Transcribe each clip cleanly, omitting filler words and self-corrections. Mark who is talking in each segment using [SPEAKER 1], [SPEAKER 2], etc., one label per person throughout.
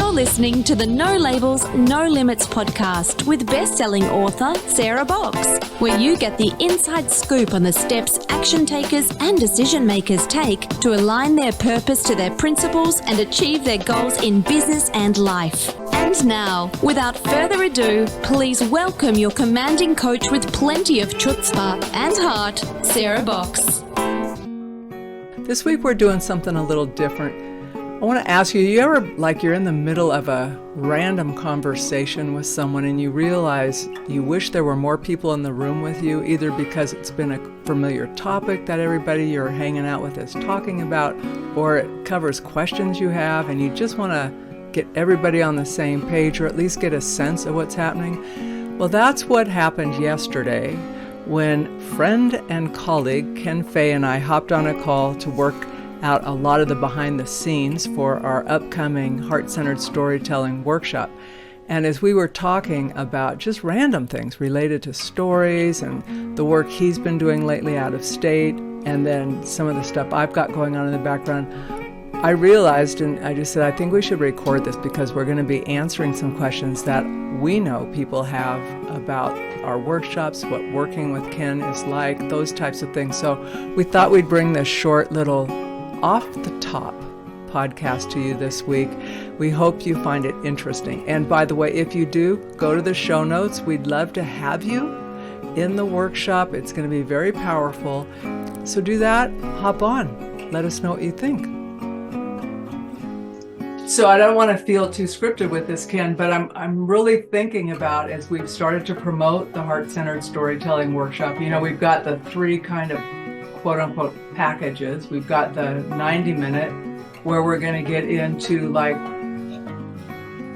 [SPEAKER 1] You're listening to the No Labels, No Limits podcast with best-selling author Sarah Boxx, where you get the inside scoop on the steps action takers and decision makers take to align their purpose to their principles and achieve their goals in business and life. And now, without further ado, please welcome your commanding coach with plenty of chutzpah and heart, Sarah Boxx.
[SPEAKER 2] This week we're doing something a little different. I want to ask you, you're in the middle of a random conversation with someone and you realize you wish there were more people in the room with you, either because it's been a familiar topic that everybody you're hanging out with is talking about, or it covers questions you have and you just want to get everybody on the same page or at least get a sense of what's happening? Well, that's what happened yesterday when friend and colleague Ken Fay and I hopped on a call to work out a lot of the behind the scenes for our upcoming heart-centered storytelling workshop. And as we were talking about just random things related to stories and the work he's been doing lately out of state, and then some of the stuff I've got going on in the background, I realized, and I just said, I think we should record this because we're going to be answering some questions that we know people have about our workshops, what working with Ken is like, those types of things. So we thought we'd bring this short little off-the-top podcast to you this week. We hope you find it interesting. And by the way, if you do, go to the show notes. We'd love to have you in the workshop. It's going to be very powerful. So do that, hop on. Let us know what you think. So I don't want to feel too scripted with this, Ken, but I'm really thinking about, as we've started to promote the heart-centered storytelling workshop, we've got the three kind of quote-unquote packages. We've got the 90-minute where we're going to get into like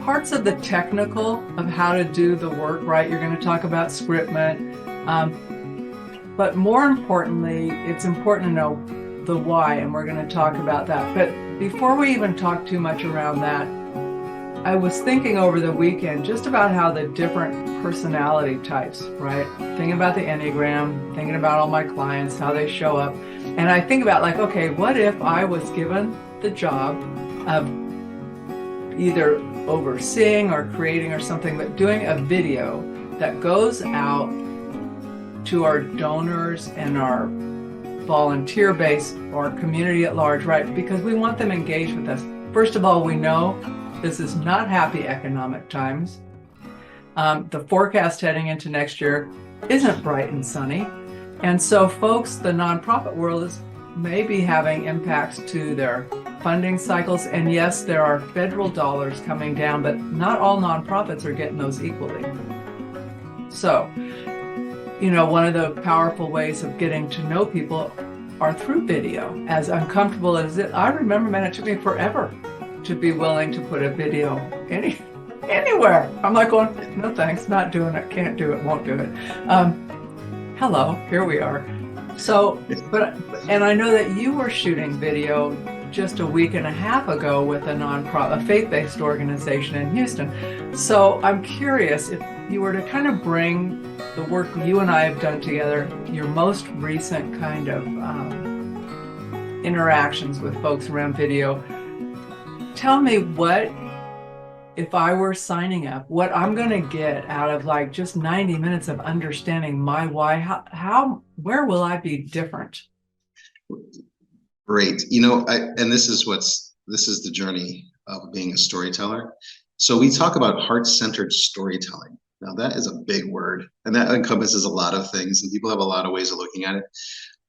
[SPEAKER 2] parts of the technical of how to do the work, right? You're going to talk about scriptment, but more importantly, it's important to know the why, and we're going to talk about that. But before we even talk too much around that, I was thinking over the weekend just about how the different personality types, right? Thinking about the Enneagram, thinking about all my clients, how they show up. And I think about like, okay, what if I was given the job of either overseeing or creating or something, but doing a video that goes out to our donors and our volunteer base or community at large, right? Because we want them engaged with us. First of all, we know this is not happy economic times. The forecast heading into next year isn't bright and sunny. And so folks, the nonprofit world is maybe having impacts to their funding cycles. And yes, there are federal dollars coming down, but not all nonprofits are getting those equally. So, one of the powerful ways of getting to know people are through video. As uncomfortable as it, I remember, man, it took me forever to be willing to put a video anywhere. I'm like going, no thanks, not doing it, can't do it, won't do it. Hello, here we are. So, and I know that you were shooting video just a week and a half ago with a nonprofit, a faith-based organization in Houston. So I'm curious if you were to kind of bring the work you and I have done together, your most recent kind of interactions with folks around video. Tell me what, if I were signing up, what I'm going to get out of like just 90 minutes of understanding my why, where will I be different?
[SPEAKER 3] Great. And this is the journey of being a storyteller. So we talk about heart-centered storytelling. Now that is a big word, and that encompasses a lot of things, and people have a lot of ways of looking at it.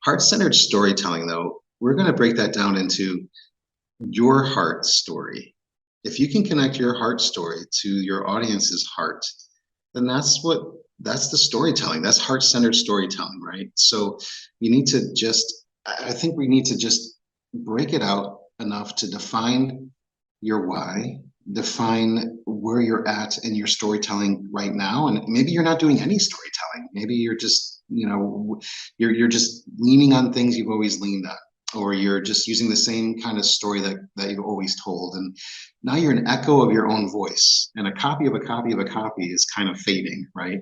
[SPEAKER 3] Heart-centered storytelling, though, we're going to break that down into your heart story. If you can connect your heart story to your audience's heart, then that's the storytelling. That's heart-centered storytelling, right? So I think we need to just break it out enough to define your why, define where you're at in your storytelling right now. And maybe you're not doing any storytelling. Maybe you're just, you're just leaning on things you've always leaned on, or you're just using the same kind of story that you've always told. And now you're an echo of your own voice, and a copy of a copy of a copy is kind of fading, right?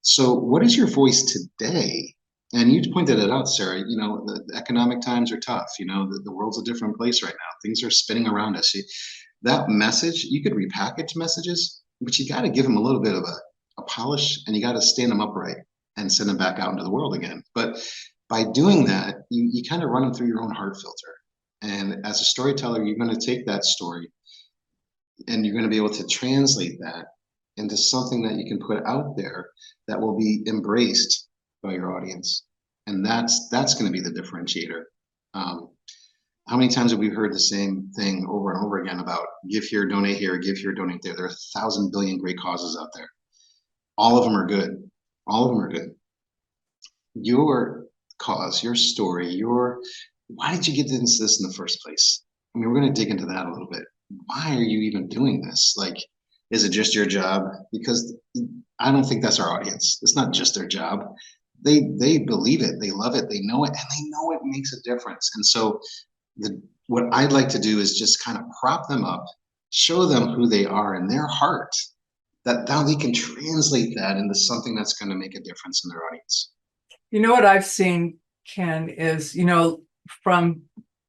[SPEAKER 3] So what is your voice today? And you pointed it out, Sarah, the economic times are tough. The world's a different place right now. Things are spinning around us. that message, you could repackage messages, but you got to give them a little bit of a polish, and you got to stand them upright and send them back out into the world again. But by doing that, you kind of run them through your own heart filter. And as a storyteller, you're going to take that story and you're going to be able to translate that into something that you can put out there that will be embraced by your audience. And that's going to be the differentiator. How many times have we heard the same thing over and over again about give here, donate here, give here, donate there? There are 1,000 billion great causes out there. All of them are good. All of them are good. Your cause, your story, why did you get into this in the first place? I mean, we're going to dig into that a little bit. Why are you even doing this? Like, is it just your job? Because I don't think that's our audience. It's not just their job. They believe it, they love it, they know it, and they know it makes a difference. And so what I'd like to do is just kind of prop them up, show them who they are in their heart, that now they can translate that into something that's going to make a difference in their audience.
[SPEAKER 2] You know what I've seen, Ken, is, from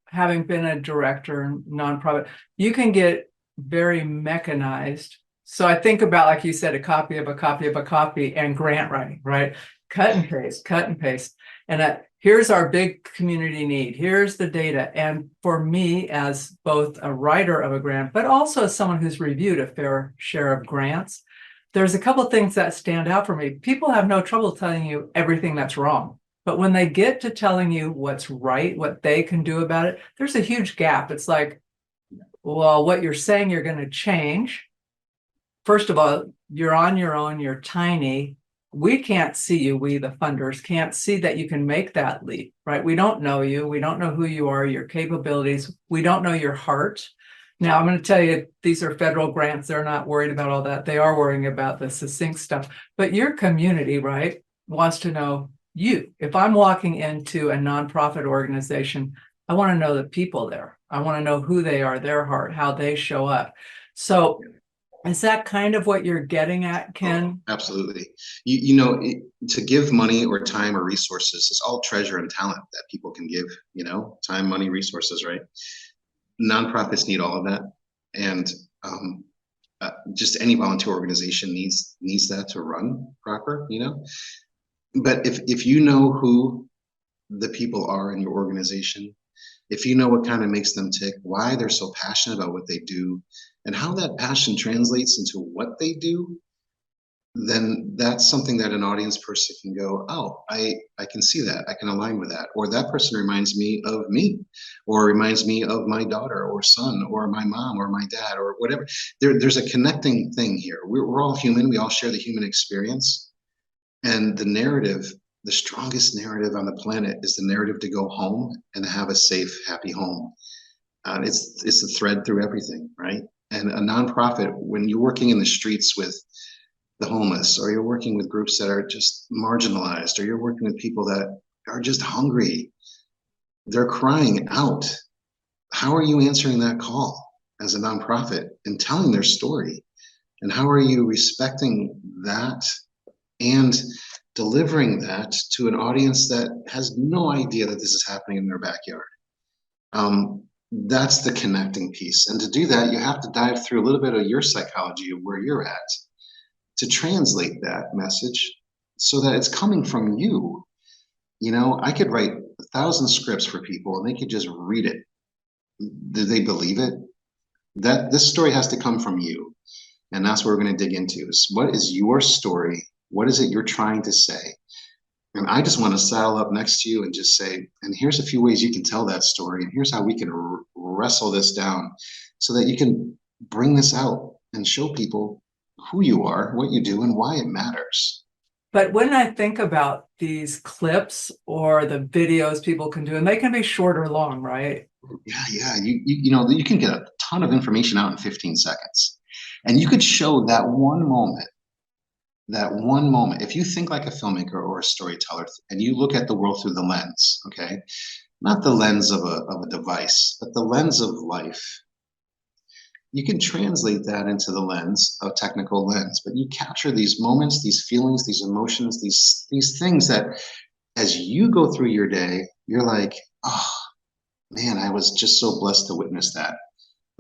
[SPEAKER 2] having been a director in nonprofit, you can get very mechanized. So I think about, like you said, a copy of a copy of a copy and grant writing, right? Cut and paste, cut and paste. And here's our big community need. Here's the data. And for me, as both a writer of a grant, but also as someone who's reviewed a fair share of grants, there's a couple of things that stand out for me. People have no trouble telling you everything that's wrong. But when they get to telling you what's right, what they can do about it, there's a huge gap. It's like, well, what you're saying you're going to change. First of all, you're on your own, you're tiny. We can't see you, we the funders can't see that you can make that leap, right? We don't know you. We don't know who you are, your capabilities. We don't know your heart. Now, I'm going to tell you, these are federal grants. They're not worried about all that. They are worrying about the succinct stuff. But your community, right, wants to know you. If I'm walking into a nonprofit organization, I want to know the people there. I want to know who they are, their heart, how they show up. So is that kind of what you're getting at, Ken?
[SPEAKER 3] Oh, absolutely. To give money or time or resources is all treasure and talent that people can give, time, money, resources, right? Nonprofits need all of that. And just any volunteer organization needs that to run proper, But if you know who the people are in your organization, if you know what kind of makes them tick, why they're so passionate about what they do, and how that passion translates into what they do, then that's something that an audience person can go, oh, I can see that, I can align with that, or that person reminds me of me, or reminds me of my daughter or son or my mom or my dad or whatever. There's a connecting thing here. We're all human, we all share the human experience, and the narrative, the strongest narrative on the planet is the narrative to go home and have a safe, happy home. It's the thread through everything, right? And a nonprofit, when you're working in the streets with the homeless, or you're working with groups that are just marginalized, or you're working with people that are just hungry, they're crying out. How are you answering that call as a nonprofit and telling their story? And how are you respecting that and delivering that to an audience that has no idea that this is happening in their backyard? That's the connecting piece. And to do that, you have to dive through a little bit of your psychology of where you're at to translate that message so that it's coming from you. I could write 1,000 scripts for people and they could just read it. Do they believe it? That this story has to come from you. And that's what we're going to dig into, is what is your story? What is it you're trying to say? And I just want to saddle up next to you and just say, and here's a few ways you can tell that story. And here's how we can wrestle this down so that you can bring this out and show people who you are, what you do, and why it matters.
[SPEAKER 2] But when I think about these clips or the videos people can do, and they can be short or long, right?
[SPEAKER 3] Yeah. You can get a ton of information out in 15 seconds. And you could show that one moment. If you think like a filmmaker or a storyteller and you look at the world through the lens, okay, not the lens of a device, but the lens of life, you can translate that into the lens, a technical lens, but you capture these moments, these feelings, these emotions, these things that as you go through your day, you're like, oh man, I was just so blessed to witness that.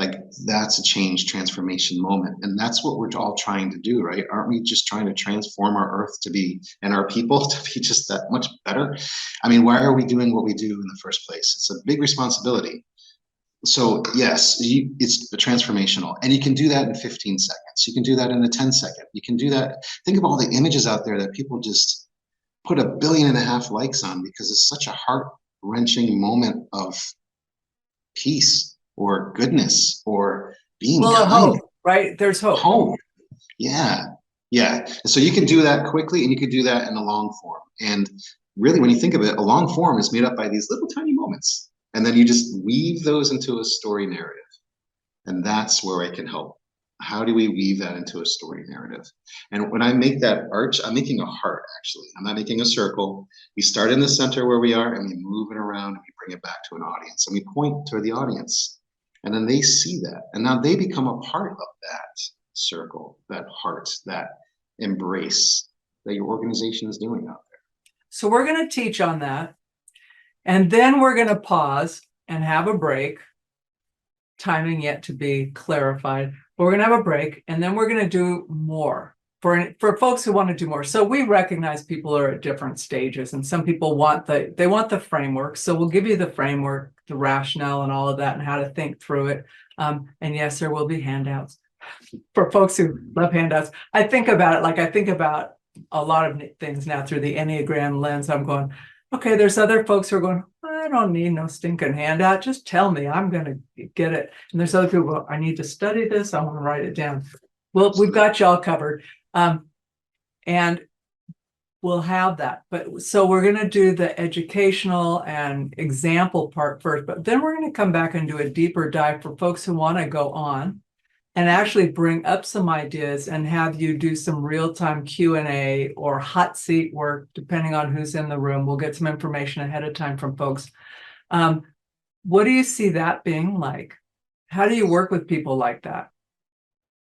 [SPEAKER 3] Like that's a change, transformation moment. And that's what we're all trying to do, right? Aren't we just trying to transform our earth to be, and our people to be just that much better? I mean, why are we doing what we do in the first place? It's a big responsibility. So yes, it's transformational, and you can do that in 15 seconds. You can do that in a 10-second. You can do that. Think of all the images out there that people just put 1.5 billion likes on because it's such a heart-wrenching moment of peace or goodness or being kind.
[SPEAKER 2] Hope, right? There's hope.
[SPEAKER 3] Hope. Yeah. And so you can do that quickly, and you can do that in a long form. And really, when you think of it, a long form is made up by these little tiny moments. And then you just weave those into a story narrative. And that's where I can help. How do we weave that into a story narrative? And when I make that arch, I'm making a heart, actually. I'm not making a circle. We start in the center where we are, and we move it around, and we bring it back to an audience. And we point to the audience. And then they see that. And now they become a part of that circle, that heart, that embrace that your organization is doing out there.
[SPEAKER 2] So we're going to teach on that. And then we're going to pause and have a break. Timing yet to be clarified. But we're going to have a break, and then we're going to do more for folks who want to do more. So we recognize people are at different stages, and some people want the framework. So we'll give you the framework, the rationale, and all of that, and how to think through it. And yes, there will be handouts for folks who love handouts. I think about it like I think about a lot of things now through the Enneagram lens. I'm going, okay, there's other folks who are going, I don't need no stinking handout. Just tell me, I'm going to get it. And there's other people, well, I need to study this. I want to write it down. Well, we've got y'all covered. And we'll have that. But so we're going to do the educational and example part first, but then we're going to come back and do a deeper dive for folks who want to go on and actually bring up some ideas and have you do some real-time Q&A or hot seat work, depending on who's in the room. We'll get some information ahead of time from folks. What do you see that being like? How do you work with people like that?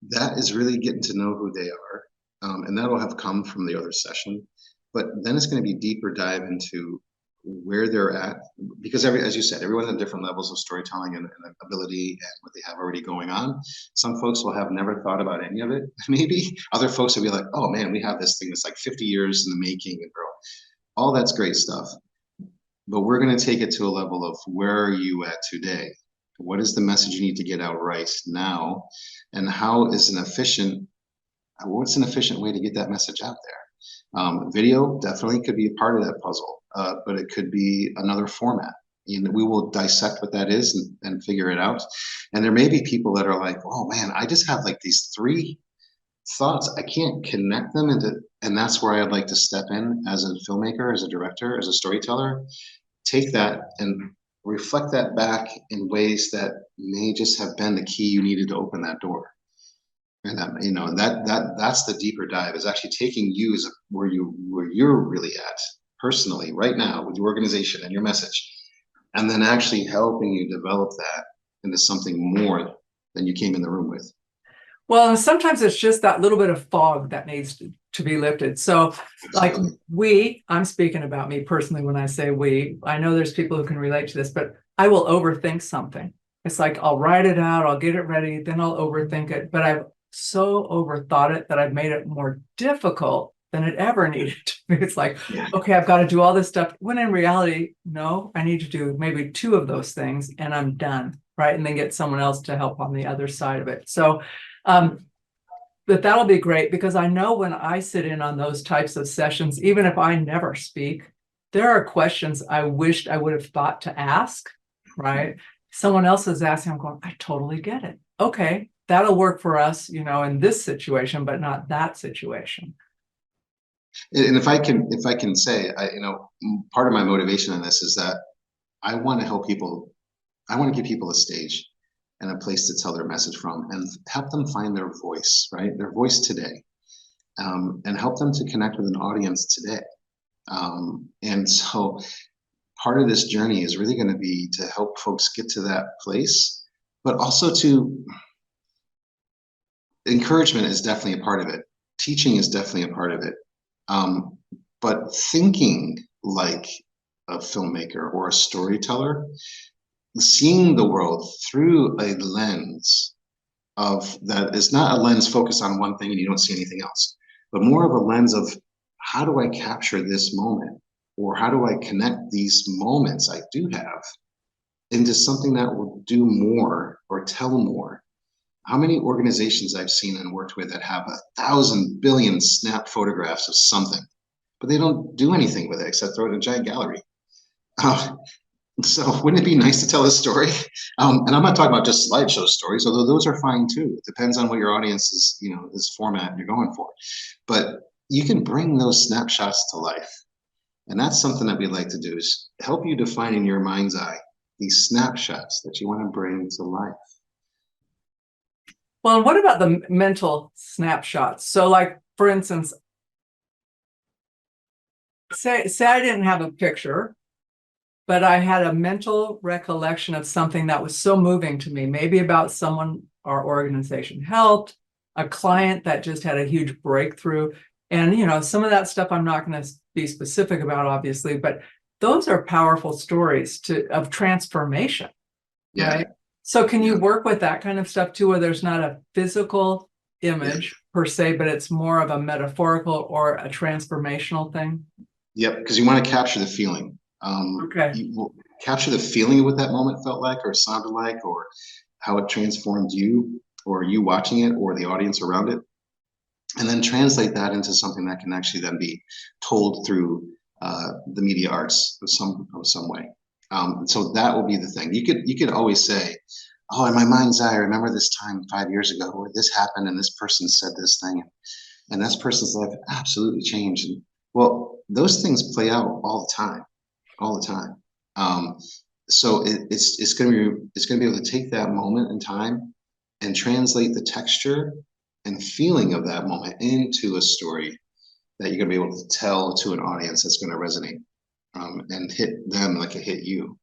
[SPEAKER 3] That is really getting to know who they are. And that'll have come from the other session. But then it's going to be deeper dive into where they're at, because as you said, everyone has different levels of storytelling and ability and what they have already going on. Some folks will have never thought about any of it. Maybe other folks will be like, oh man, we have this thing that's like 50 years in the making and grow. All that's great stuff. But we're going to take it to a level of where are you at today? What is the message you need to get out right now? And what's an efficient way to get that message out there? Video definitely could be a part of that puzzle. But it could be another format. And we will dissect what that is and figure it out. And there may be people that are like, oh man, I just have like these 3 thoughts. I can't connect them and that's where I'd like to step in as a filmmaker, as a director, as a storyteller. Take that and reflect that back in ways that may just have been the key you needed to open that door. And that's the deeper dive, is actually taking you as where you're really at personally right now with your organization and your message, and then actually helping you develop that into something more than you came in the room with.
[SPEAKER 2] Well, sometimes it's just that little bit of fog that needs to be lifted. So like I'm speaking about me personally when I say we. I know there's people who can relate to this, but I will overthink something. It's like I'll write it out, I'll get it ready, then I'll overthink it. But I've so overthought it that I've made it more difficult than it ever needed to be. It's like, okay, I've got to do all this stuff. When in reality, no, I need to do maybe 2 of those things and I'm done, right? And then get someone else to help on the other side of it. So, but that'll be great, because I know when I sit in on those types of sessions, even if I never speak, there are questions I wished I would have thought to ask, right? Someone else is asking, I'm going, I totally get it. Okay, that'll work for us, in this situation, but not that situation.
[SPEAKER 3] And if I can say, part of my motivation in this is that I want to help people. I want to give people a stage and a place to tell their message from, and help them find their voice, right? Their voice today, and help them to connect with an audience today. And so part of this journey is really going to be to help folks get to that place, but also to encouragement is definitely a part of it. Teaching is definitely a part of it. But thinking like a filmmaker or a storyteller seeing the world through a lens of that is not a lens focused on one thing and you don't see anything else, but more of a lens of how do I capture this moment, or how do I connect these moments I do have into something that will do more or tell more. How many organizations I've seen and worked with that have 1,000 billion snap photographs of something, but they don't do anything with it except throw it in a giant gallery. So wouldn't it be nice to tell a story? And I'm not talking about just slideshow stories, although those are fine too. It depends on what your audience is, this format you're going for. But you can bring those snapshots to life. And that's something that we'd like to do, is help you define in your mind's eye these snapshots that you want to bring to life.
[SPEAKER 2] Well, and what about the mental snapshots? So like, for instance, say I didn't have a picture, but I had a mental recollection of something that was so moving to me, maybe about someone our organization helped, a client that just had a huge breakthrough. And, some of that stuff I'm not going to be specific about, obviously, but those are powerful stories of transformation, right? So can you work with that kind of stuff too, where there's not a physical image per se, but it's more of a metaphorical or a transformational thing?
[SPEAKER 3] Yep, because you want to capture the feeling. You will capture the feeling of what that moment felt like or sounded like, or how it transformed you, or you watching it, or the audience around it, and then translate that into something that can actually then be told through the media arts of some way. So that will be the thing. You could always say, oh, in my mind's eye, I remember this time 5 years ago where this happened and this person said this thing, and this person's life absolutely changed. And well, those things play out all the time. So it's going to be able to take that moment in time and translate the texture and feeling of that moment into a story that you're going to be able to tell to an audience that's going to resonate and hit them like it hit you.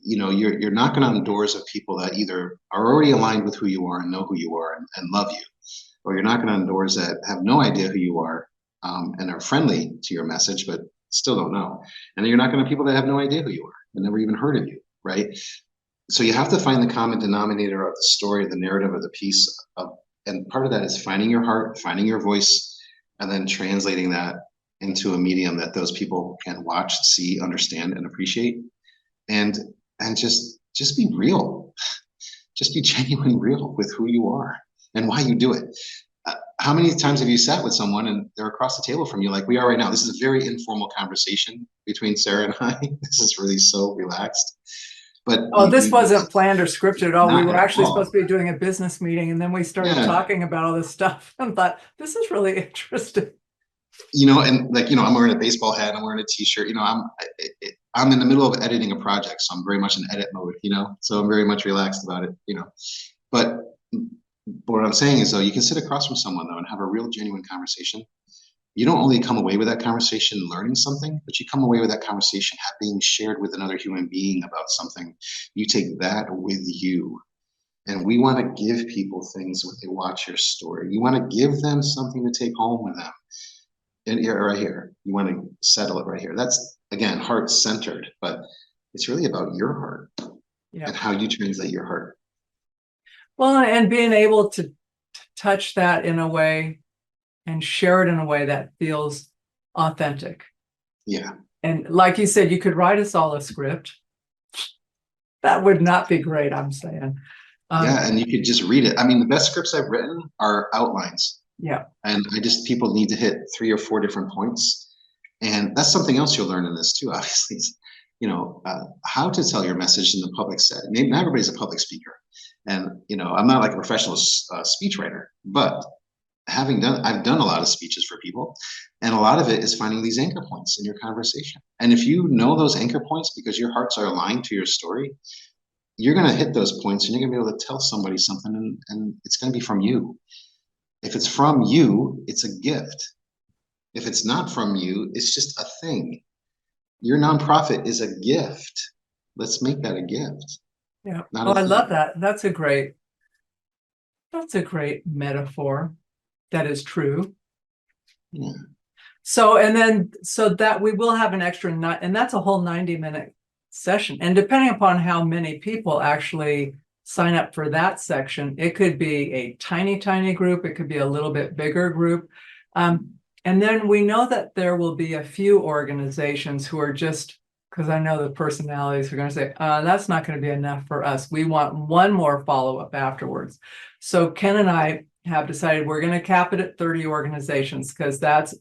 [SPEAKER 3] You're knocking on doors of people that either are already aligned with who you are and know who you are and love you, or you're knocking on doors that have no idea who you are and are friendly to your message, but still don't know. And then you're knocking on people that have no idea who you are and never even heard of you, right? So you have to find the common denominator of the story, the narrative of the piece and part of that is finding your heart, finding your voice, and then translating that into a medium that those people can watch, see, understand, and appreciate. And just be real. Just be genuine real with who you are and why you do it. How many times have you sat with someone and they're across the table from you like we are right now? This is a very informal conversation between Sarah and I. This is really so relaxed. But
[SPEAKER 2] this wasn't planned or scripted at all. We were actually
[SPEAKER 3] all.
[SPEAKER 2] supposed to be doing a business meeting, and then we started talking about all this stuff and thought, this is really interesting.
[SPEAKER 3] And I'm wearing a baseball hat, I'm wearing a t-shirt, I'm in the middle of editing a project, so I'm very much in edit mode, so I'm very much relaxed about it, but what I'm saying is, though, you can sit across from someone though and have a real genuine conversation. You don't only come away with that conversation learning something, but you come away with that conversation being shared with another human being about something. You take that with you. And we want to give people things when they watch your story. You want to give them something to take home with them. And right here, you want to settle it right here. That's, again, heart-centered, but it's really about your heart and how you translate your heart.
[SPEAKER 2] Well, and being able to touch that in a way and share it in a way that feels authentic.
[SPEAKER 3] Yeah.
[SPEAKER 2] And like you said, you could write us all a script. That would not be great, I'm saying.
[SPEAKER 3] And you could just read it. I mean, the best scripts I've written are outlines.
[SPEAKER 2] Yeah.
[SPEAKER 3] And people need to hit 3 or 4 different points. And that's something else you'll learn in this too, obviously, is, how to tell your message in the public setting. Not everybody's a public speaker. And, I'm not like a professional speechwriter, but I've done a lot of speeches for people, and a lot of it is finding these anchor points in your conversation. And if you know those anchor points because your hearts are aligned to your story, you're going to hit those points and you're going to be able to tell somebody something, and it's going to be from you. If it's from you, it's a gift. If it's not from you, it's just a thing. Your nonprofit is a gift. Let's make that a gift.
[SPEAKER 2] Yeah. I love that. That's a great metaphor. That is true.
[SPEAKER 3] Yeah.
[SPEAKER 2] So that we will have an extra and that's a whole 90-minute session. And depending upon how many people actually sign up for that section, it could be a tiny group. It could be a little bit bigger group. And then we know that there will be a few organizations who are just, because I know the personalities are going to say, that's not going to be enough for us. We want one more follow-up afterwards. So Ken and I have decided we're going to cap it at 30 organizations because that's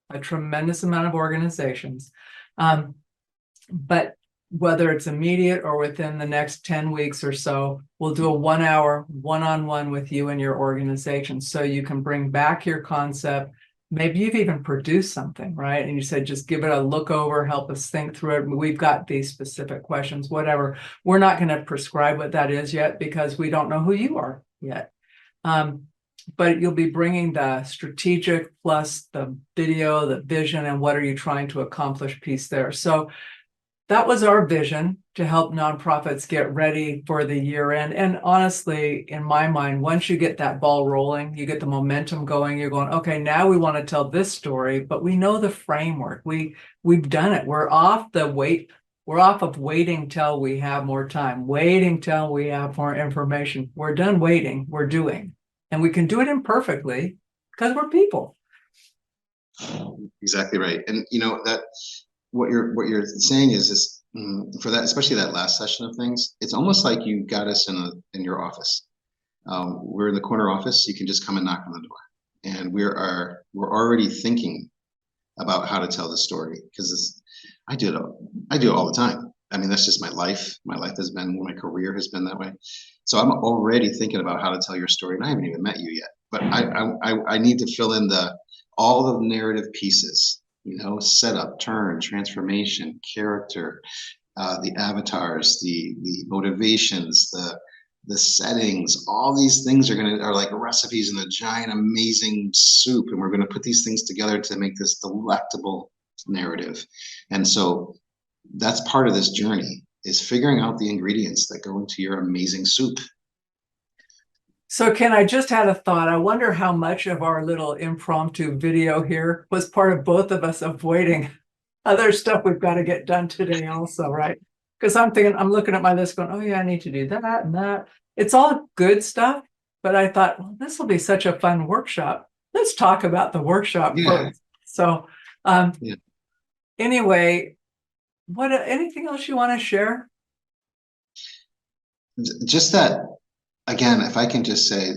[SPEAKER 2] a tremendous amount of organizations. But whether it's immediate or within the next 10 weeks or so, we'll do a 1 hour one-on-one with you and your organization so you can bring back your concept. Maybe you've even produced something, right? And you said, just give it a look over, help us think through it. We've got these specific questions, whatever. We're not going to prescribe what that is yet because we don't know who you are yet. But you'll be bringing the strategic plus the video, the vision, and what are you trying to accomplish piece there. So that was our vision to help nonprofits get ready for the year end. And honestly, in my mind, once you get that ball rolling, you get the momentum going, you're going, okay, now we want to tell this story, but we know the framework. We've done it. We're off of waiting till we have more time, waiting till we have more information. We're done waiting, we're doing. And we can do it imperfectly because we're people.
[SPEAKER 3] Exactly right. And that what you're saying is for that, especially that last session of things, it's almost like you got us in your office. We're in the corner office. You can just come and knock on the door, and we're already thinking about how to tell the story, because I do it all the time. I mean, that's just my life. My career has been that way. So I'm already thinking about how to tell your story, and I haven't even met you yet. But I need to fill in all the narrative pieces. Setup, turn, transformation, character, the avatars, the motivations, the settings. All these things are like recipes in a giant, amazing soup, and we're gonna put these things together to make this delectable narrative. And so that's part of this journey, is figuring out the ingredients that go into your amazing soup.
[SPEAKER 2] So Ken, I just had a thought. I wonder how much of our little impromptu video here was part of both of us avoiding other stuff we've got to get done today also, right? Because I'm looking at my list going, oh yeah, I need to do that and that. It's all good stuff, but I thought, well, this will be such a fun workshop. Let's talk about the workshop first. So anyway, anything else you want to share?
[SPEAKER 3] Just that, again, if I can just say,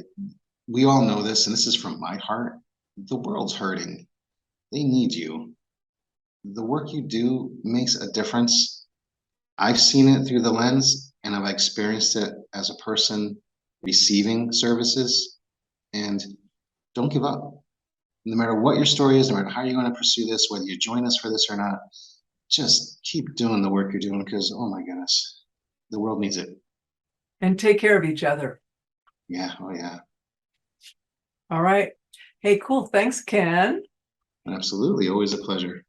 [SPEAKER 3] we all know this, and this is from my heart, the world's hurting. They need you. The work you do makes a difference. I've seen it through the lens, and I've experienced it as a person receiving services. And don't give up. No matter what your story is, no matter how you're going to pursue this, whether you join us for this or not, just keep doing the work you're doing, because, oh my goodness, the world needs it.
[SPEAKER 2] And take care of each other.
[SPEAKER 3] Yeah. Oh, yeah.
[SPEAKER 2] All right. Hey, cool. Thanks, Ken.
[SPEAKER 3] Absolutely. Always a pleasure.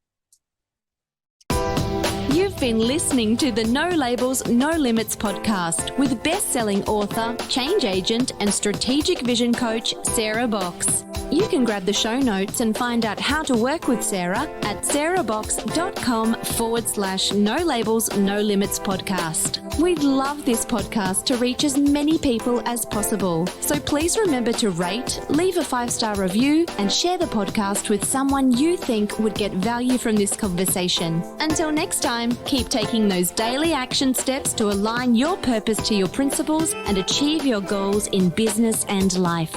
[SPEAKER 1] You've been listening to the No Labels, No Limits podcast with best-selling author, change agent, and strategic vision coach, Sarah Boxx. You can grab the show notes and find out how to work with Sarah at sarahboxx.com/No Labels, No Limits podcast. We'd love this podcast to reach as many people as possible. So please remember to rate, leave a 5-star review, and share the podcast with someone you think would get value from this conversation. Until next time, keep taking those daily action steps to align your purpose to your principles and achieve your goals in business and life.